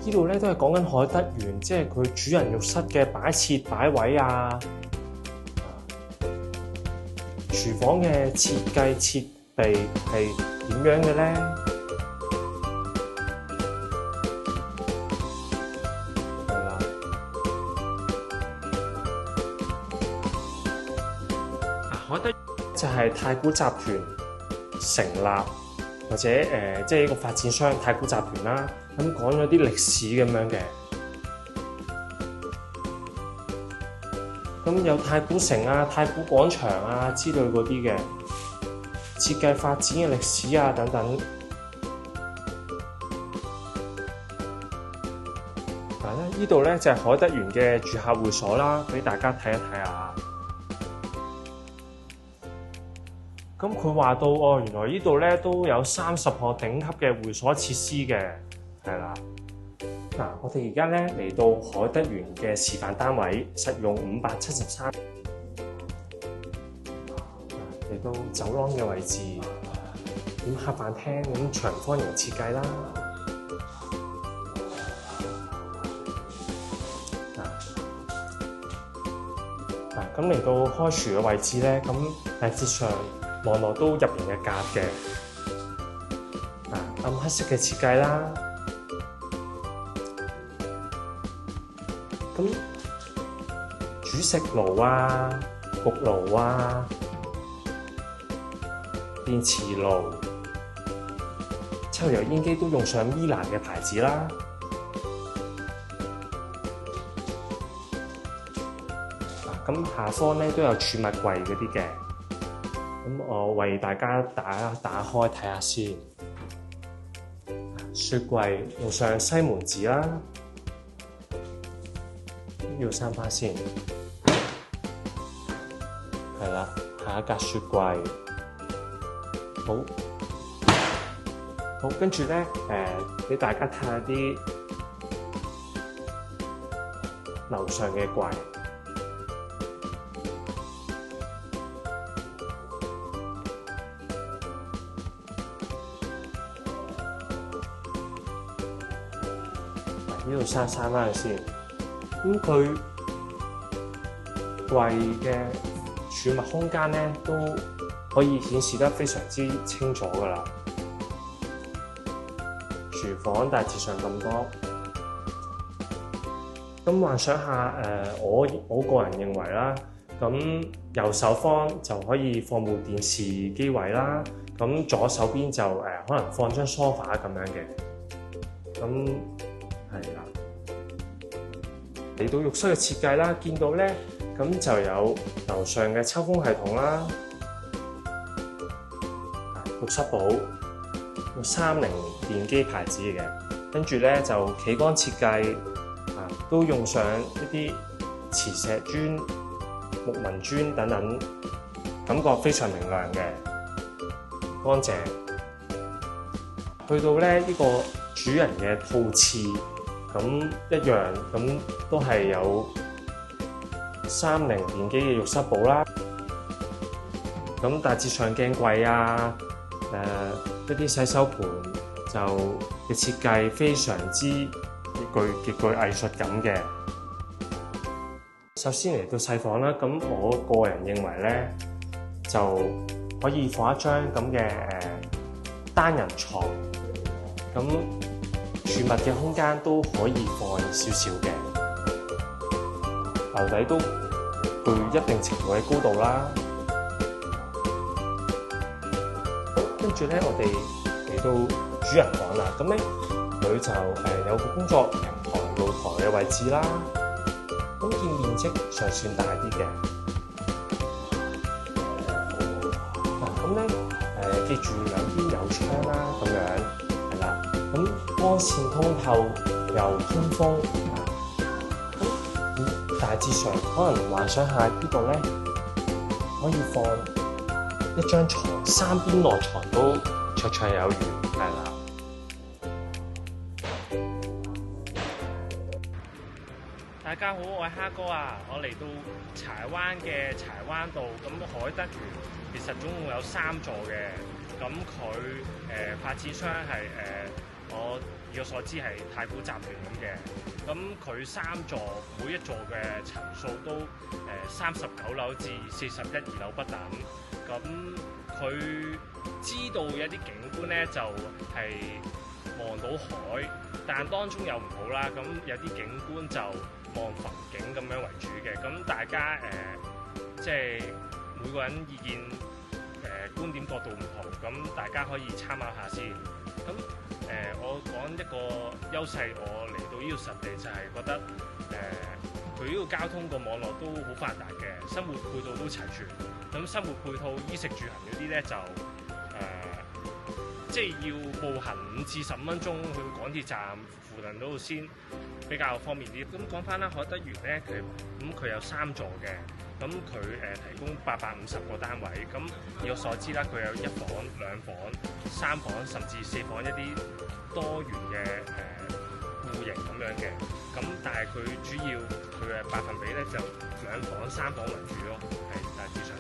呢度咧都係講緊海德園，即係佢主人浴室嘅擺設擺位啊，廚房嘅設計設備係點樣嘅咧？係啦，海德就係太古集團成立或者即係一個發展商太古集團啦。咁講咗啲歷史咁樣嘅，咁有太古城啊、太古廣場啊之類嗰啲嘅設計發展嘅歷史啊等等。嗱咧，呢度咧就係海德園嘅住客會所啦，俾大家睇一睇下。咁佢話到哦，原來呢度咧都有30個頂級嘅會所設施嘅。係啦，嗱，我哋而家咧嚟到海德園嘅示範單位，實用573，嚟到走廊嘅位置，咁客飯廳咁長方形設計啦，咁嚟到開廚嘅位置咧，咁大致上望落都入型嘅格嘅，暗黑色嘅設計啦。咁煮食爐啊、焗爐啊、電磁爐、抽油煙機都用上 Miele 嘅牌子啦。咁下方咧都有儲物櫃嗰啲嘅。咁我為大家打開睇下先。雪櫃用上西門子啦。要閂返先，係啦，下一格雪櫃，好，跟住咧，俾大家睇下啲樓上嘅櫃，呢度閂返佢先。咁佢櫃嘅儲物空間咧都可以顯示得非常之清楚㗎啦。廚房大致上咁多。咁幻想下我個人認為啦，咁右手方就可以放部電視機位啦，咁左手邊就可能放張梳化咁樣嘅。咁係啦。嚟到浴室嘅設計啦，見到咧咁就有樓上嘅抽風系統啦，浴室寶用30電機牌子嘅，跟住咧就企缸設計都用上一啲磁石磚、木紋磚等等，感覺非常明亮嘅，乾淨。去到咧呢個主人嘅套廁。咁一樣，咁都係有30電機嘅浴室寶啦。咁大致上鏡櫃啊，一啲洗手盤就嘅設計非常之極具藝術感嘅。首先嚟到細房啦，咁我個人認為咧，就可以放一張咁嘅單人床，咁儲物嘅空間都可以放少少嘅，樓底都具一定程度嘅高度啦。跟住咧，我哋嚟到主人房啦。咁咧，佢就有個工作平台、露台嘅位置啦。咁見面積尚算大啲嘅。咁咧記住兩邊有窗啦，咁樣係啦。咁光線通透又通風，咁大致上可能幻想下呢度咧，可以放一張床，三邊落床都綽綽有餘，係啦。大家好，我係蝦哥啊！我嚟到柴灣嘅柴灣道，咁海德園其實總共有3座嘅，咁佢發展商係我以我所知係太古集團咁嘅。咁佢3座，每一座嘅層數都39樓至41、2樓不等。咁佢知道有啲景觀咧就係望到海，但當中有唔好啦。咁有啲景觀就望風景咁樣為主嘅。咁大家即係每個人意見觀點角度唔同，咁大家可以參考下先。咁我講一個優勢，我嚟到呢個實地就係覺得佢呢個交通個網絡都好發達嘅，生活配套都齊全。咁生活配套衣食住行嗰啲咧就即係要步行5至15分鐘去港鐵站附近嗰度先比較方便啲。咁講翻啦，海德園咧佢有3座嘅，咁佢提供850個單位。咁以我所知啦，佢有1房、2房、3房甚至4房一啲多元嘅戶型咁樣嘅。咁但係佢主要佢嘅百分比咧就2房、3房為主咯，係大致上。